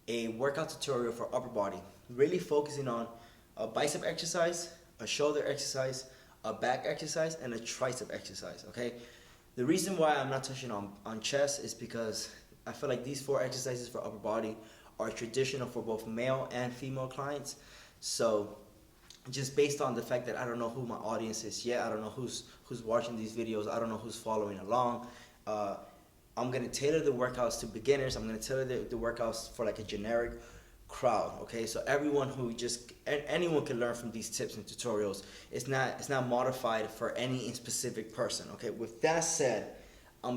a workout tutorial for upper body, really focusing on a bicep exercise, a shoulder exercise, a back exercise, and a tricep exercise, okay? The reason why I'm not touching on chest is because I feel like these 4 exercises for upper body are traditional for both male and female clients. So just based on the fact that I don't know who my audience is yet, I don't know who's watching these videos, I don't know who's following along, I'm going to tailor the workouts to beginners. I'm going to tailor the workouts for like a generic crowd, okay? So everyone anyone can learn from these tips and tutorials. It's not modified for any specific person, okay? With that said,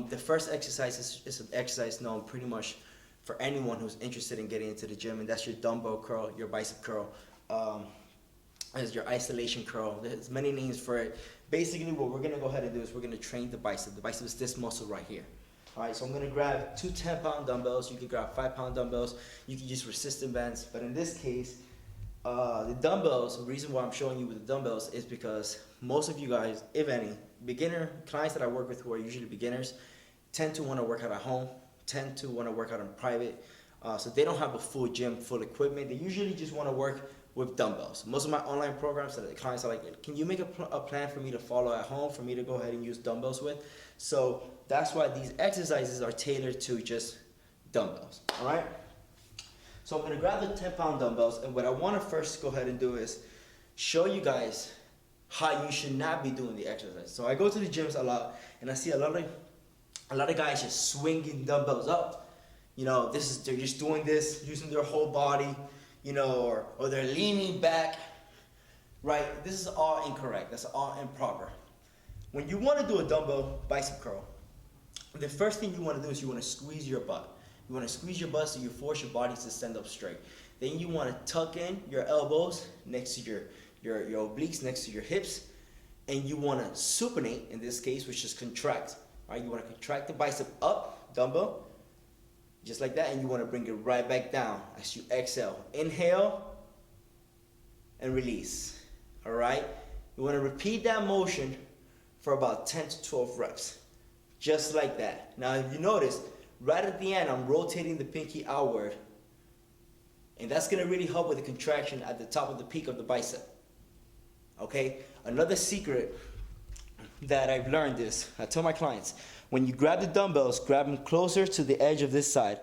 the first exercise is an exercise known pretty much for anyone who's interested in getting into the gym, and that's your dumbbell curl, your bicep curl, as your isolation curl. There's many names for it. Basically, what we're gonna go ahead and do is we're gonna train the bicep. The bicep is this muscle right here. All right, so I'm gonna grab 2 10-pound dumbbells. You can grab 5-pound dumbbells. You can use resistance bands, but in this case, the dumbbells, the reason why I'm showing you with the dumbbells is because most of you guys, if any, beginner clients that I work with who are usually beginners, tend to want to work out at home, tend to want to work out in private, so they don't have a full gym, full equipment. They usually just want to work with dumbbells. Most of my online programs, the clients are like, can you make a plan for me to follow at home, for me to go ahead and use dumbbells with? So that's why these exercises are tailored to just dumbbells, all right? So I'm gonna grab the 10-pound dumbbells, and what I wanna first go ahead and do is show you guys how you should not be doing the exercise. So I go to the gyms a lot, and I see a lot of guys just swinging dumbbells up. You know, they're just doing this, using their whole body, you know, or they're leaning back, right? This is all incorrect. That's all improper. When you want to do a dumbbell bicep curl, the first thing you want to do is you want to squeeze your butt. You want to squeeze your butt so you force your body to stand up straight. Then you want to tuck in your elbows next to your obliques, next to your hips, and you want to supinate, in this case, which is contract. Right? You want to contract the bicep up, dumbbell, just like that, and you want to bring it right back down as you exhale. Inhale and release. All right? You want to repeat that motion for about 10 to 12 reps, just like that. Now, if you notice, right at the end, I'm rotating the pinky outward, and that's going to really help with the contraction at the top of the peak of the bicep. Okay? Another secret that I've learned is, I tell my clients, when you grab the dumbbells, grab them closer to the edge of this side.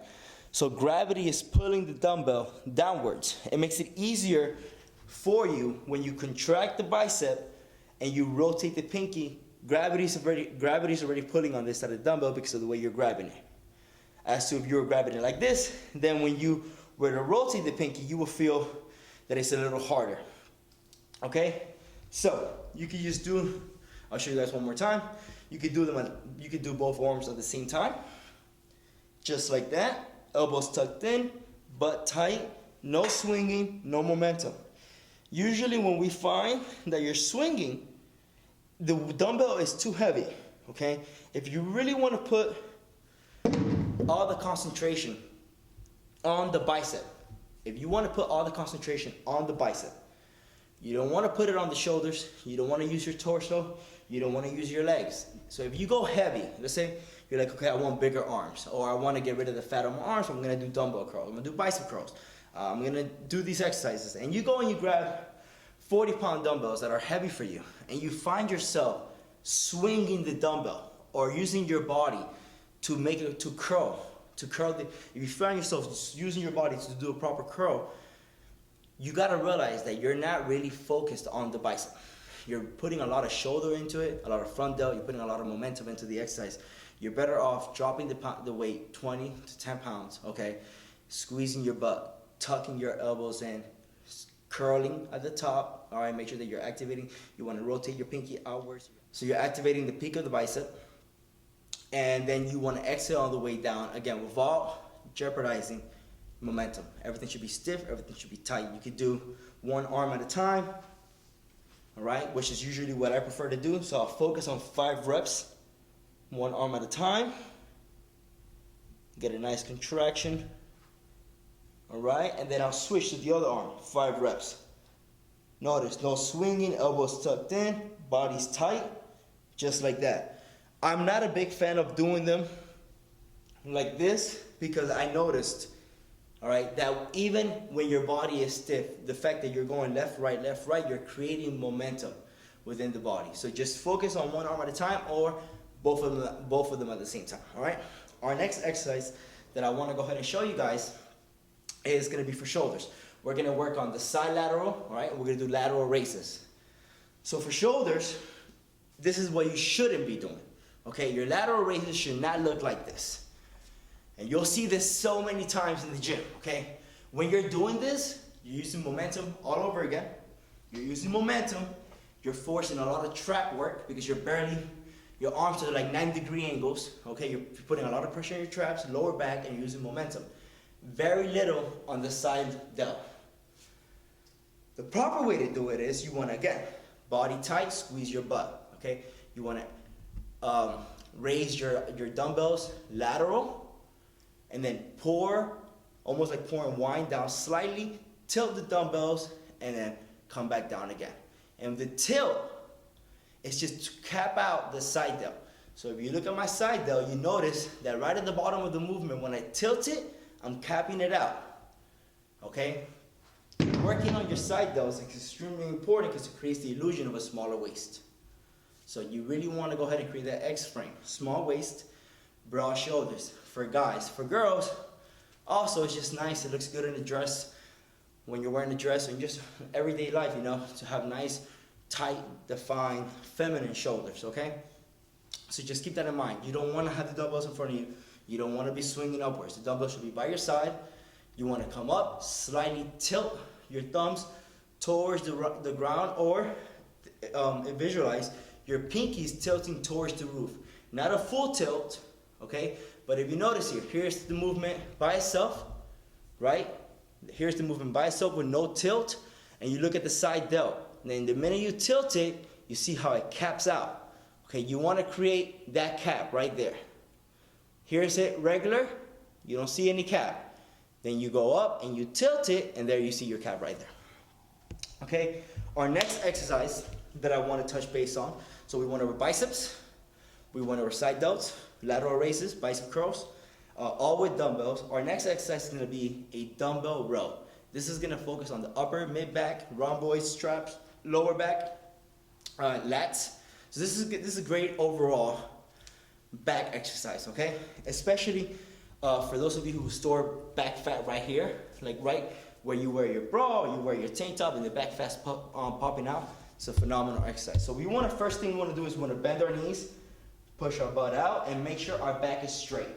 So gravity is pulling the dumbbell downwards. It makes it easier for you when you contract the bicep and you rotate the pinky. Gravity's already pulling on this side of the dumbbell because of the way you're grabbing it. As to if you were grabbing it like this, then when you were to rotate the pinky, you will feel that it's a little harder. Okay? So you can just do, I'll show you guys one more time. You could do both arms at the same time, just like that. Elbows tucked in, butt tight, no swinging, no momentum. Usually when we find that you're swinging, the dumbbell is too heavy, okay? If you really want to put all the concentration on the bicep, if you want to put all the concentration on the bicep, you don't want to put it on the shoulders, you don't want to use your torso, you don't want to use your legs. So if you go heavy, let's say you're like, okay, I want bigger arms, or I want to get rid of the fat on my arms, so I'm going to do dumbbell curls, I'm going to do bicep curls, I'm going to do these exercises, and you go and you grab 40-pound dumbbells that are heavy for you, and you find yourself swinging the dumbbell or using your body to make it to curl if you find yourself using your body to do a proper curl, you got to realize that you're not really focused on the bicep. You're putting a lot of shoulder into it, a lot of front delt, you're putting a lot of momentum into the exercise. You're better off dropping the weight 20 to 10 pounds, okay? Squeezing your butt, tucking your elbows in, curling at the top, all right? Make sure that you're activating. You want to rotate your pinky outwards. So you're activating the peak of the bicep, and then you want to exhale on the way down, again, without jeopardizing momentum. Everything should be stiff, everything should be tight. You could do one arm at a time, all right, which is usually what I prefer to do. So I'll focus on 5 reps, one arm at a time. Get a nice contraction, all right, and then I'll switch to the other arm, 5 reps. Notice, no swinging, elbows tucked in, body's tight, just like that. I'm not a big fan of doing them like this because I noticed All right, that even when your body is stiff, the fact that you're going left, right, you're creating momentum within the body. So just focus on one arm at a time, or both of them at the same time. All right. Our next exercise that I want to go ahead and show you guys is going to be for shoulders. We're going to work on the side lateral. All right. We're going to do lateral raises. So for shoulders, this is what you shouldn't be doing. Okay, your lateral raises should not look like this. And you'll see this so many times in the gym, okay? When you're doing this, you're using momentum all over again. You're using momentum. You're forcing a lot of trap work because your arms are like 90-degree angles, okay? You're putting a lot of pressure on your traps, lower back, and you're using momentum. Very little on the side delt. The proper way to do it is you want to, again, body tight, squeeze your butt, okay? You want to raise your dumbbells lateral, and then pour, almost like pouring wine, down slightly, tilt the dumbbells, and then come back down again. And the tilt is just to cap out the side delt. So if you look at my side delt, you notice that right at the bottom of the movement, when I tilt it, I'm capping it out, okay? Working on your side delt is extremely important because it creates the illusion of a smaller waist. So you really want to go ahead and create that X frame. Small waist, broad shoulders. For guys. For girls, also it's just nice. It looks good in a dress when you're wearing a dress and just everyday life, you know, to have nice, tight, defined, feminine shoulders, okay? So just keep that in mind. You don't want to have the dumbbells in front of you. You don't want to be swinging upwards. The dumbbells should be by your side. You want to come up, slightly tilt your thumbs towards the ground, or visualize your pinkies tilting towards the roof. Not a full tilt, okay? But if you notice here, here's the movement by itself, right? Here's the movement by itself with no tilt, and you look at the side delt. And then the minute you tilt it, you see how it caps out. Okay, you want to create that cap right there. Here's it regular, you don't see any cap. Then you go up and you tilt it, and there you see your cap right there. Okay, our next exercise that I want to touch base on, so we went over biceps, we went over side delts, lateral raises, bicep curls, all with dumbbells. Our next exercise is going to be a dumbbell row. This is going to focus on the upper, mid back, rhomboids, straps, lower back, lats. So this is a great overall back exercise, okay? Especially for those of you who store back fat right here, like right where you wear your bra or you wear your tank top and the back fat's popping out. It's a phenomenal exercise. So first thing we want to do is we want to bend our knees, push our butt out, and make sure our back is straight.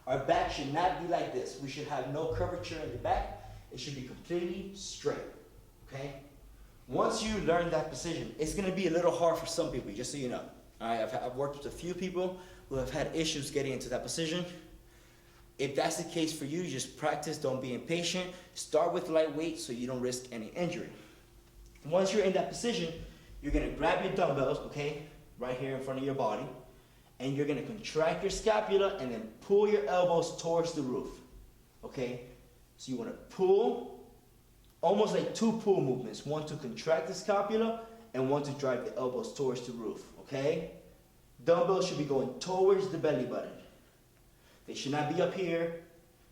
Our back should not be like this. We should have no curvature in the back. It should be completely straight, okay? Once you learn that position, it's going to be a little hard for some people, just so you know. All right, I've worked with a few people who have had issues getting into that position. If that's the case for you, just practice, don't be impatient. Start with lightweight so you don't risk any injury. Once you're in that position, you're going to grab your dumbbells, okay, right here in front of your body, and you're going to contract your scapula and then pull your elbows towards the roof, okay? So you want to pull, almost like two pull movements, one to contract the scapula and one to drive the elbows towards the roof, okay? Dumbbells should be going towards the belly button. They should not be up here.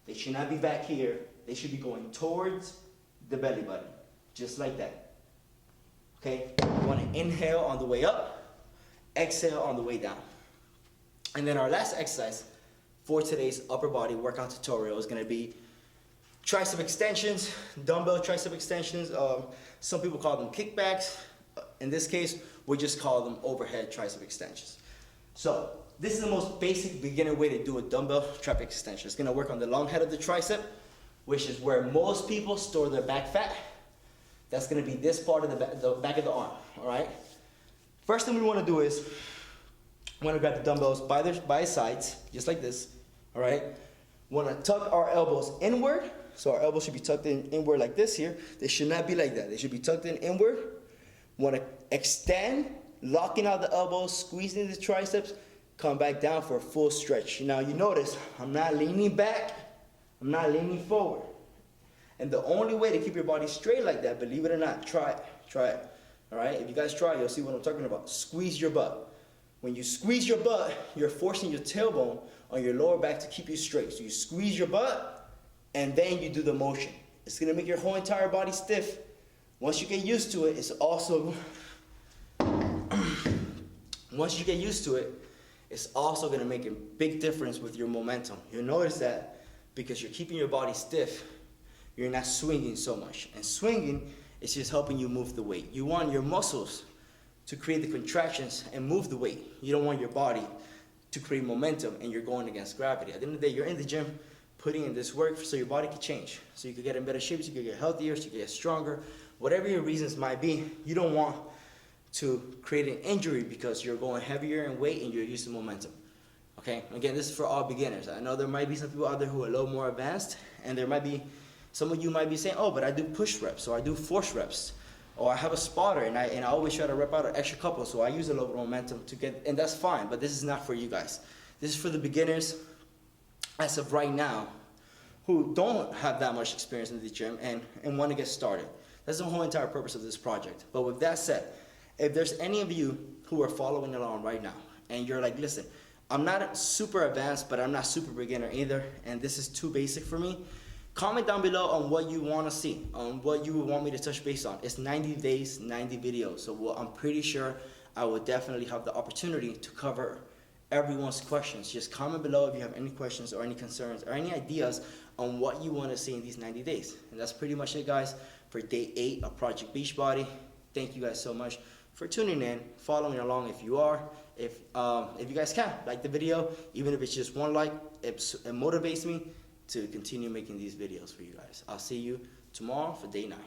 They should not be back here. They should be going towards the belly button, just like that. Okay, you want to inhale on the way up, exhale on the way down. And then our last exercise for today's upper body workout tutorial is going to be tricep extensions, dumbbell tricep extensions. Some people call them kickbacks. In this case, we just call them overhead tricep extensions. So this is the most basic beginner way to do a dumbbell tricep extension. It's going to work on the long head of the tricep, which is where most people store their back fat. That's going to be this part of the back of the arm, all right? First thing we want to do is we want to grab the dumbbells by its sides, just like this, all right? We want to tuck our elbows inward, so our elbows should be tucked inward like this here. They should not be like that. They should be tucked in inward. We want to extend, locking out the elbows, squeezing the triceps, come back down for a full stretch. Now you notice I'm not leaning back, I'm not leaning forward. And the only way to keep your body straight like that, believe it or not, try it, all right? If you guys try it, you'll see what I'm talking about. Squeeze your butt. When you squeeze your butt, you're forcing your tailbone on your lower back to keep you straight. So you squeeze your butt, and then you do the motion. It's gonna make your whole entire body stiff. Once you get used to it, it's also gonna make a big difference with your momentum. You'll notice that because you're keeping your body stiff, you're not swinging so much. And swinging is just helping you move the weight. You want your muscles to create the contractions and move the weight. You don't want your body to create momentum and you're going against gravity. At the end of the day, you're in the gym putting in this work so your body can change. So you can get in better shape, so you can get healthier, so you can get stronger. Whatever your reasons might be, you don't want to create an injury because you're going heavier in weight and you're using momentum. Okay, again, this is for all beginners. I know there might be some people out there who are a little more advanced, and there might be, some of you might be saying, oh, but I do push reps, or I do force reps, or I have a spotter, and I always try to rep out an extra couple, so I use a little bit of momentum to get, and that's fine, but this is not for you guys. This is for the beginners, as of right now, who don't have that much experience in the gym and want to get started. That's the whole entire purpose of this project. But with that said, if there's any of you who are following along right now, and you're like, listen, I'm not super advanced, but I'm not super beginner either, and this is too basic for me, comment down below on what you want to see, on what you would want me to touch base on. It's 90 days, 90 videos, so I'm pretty sure I will definitely have the opportunity to cover everyone's questions. Just comment below if you have any questions or any concerns or any ideas on what you want to see in these 90 days. And that's pretty much it, guys, for day 8 of Project Beachbody. Thank you guys so much for tuning in, following along if you are. If you guys can, like the video, even if it's just one like, it motivates me to continue making these videos for you guys. I'll see you tomorrow for day 9.